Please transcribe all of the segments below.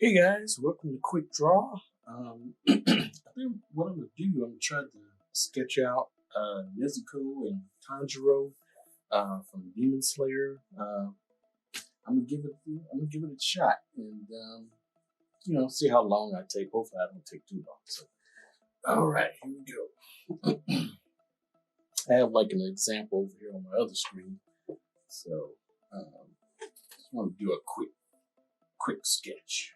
Hey guys, welcome to Quick Draw. I think what I'm gonna do, I'm gonna try to sketch out Nezuko and Tanjiro from Demon Slayer. I'm gonna give it a shot, and see how long I take. Hopefully, I don't take too long. So, all right, here we go. I have like an example over here on my other screen, so just want to do a quick sketch.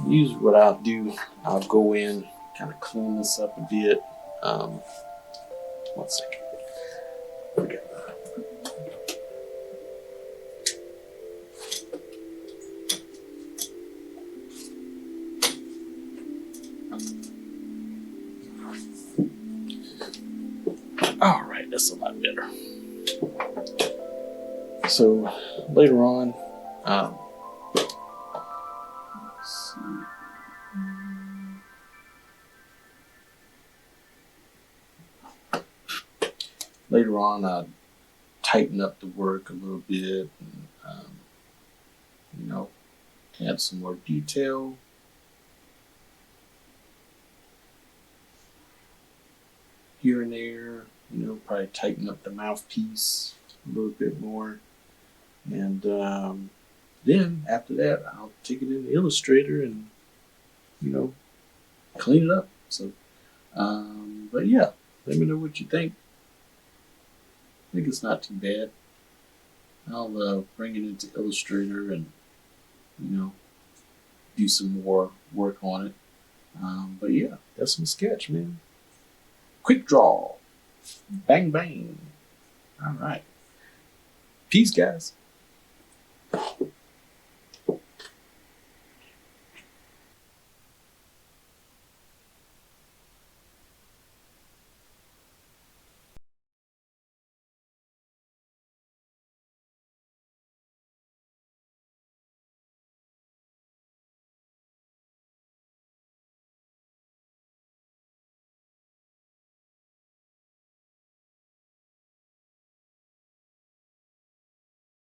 usually what I'll do, I'll go in, kind of clean this up a bit. 1 second. Okay. All right, that's a lot better. So later on, let's see. Later on, I tighten up the work a little bit, and add some more detail. Here and there, probably tighten up the mouthpiece a little bit more. And then after that, I'll take it into Illustrator and, clean it up. So, but yeah, let me know what you think. I think it's not too bad. I'll bring it into Illustrator and, do some more work on it. But yeah, that's my sketch, man. Quick draw. Bang, bang. All right. Peace, guys.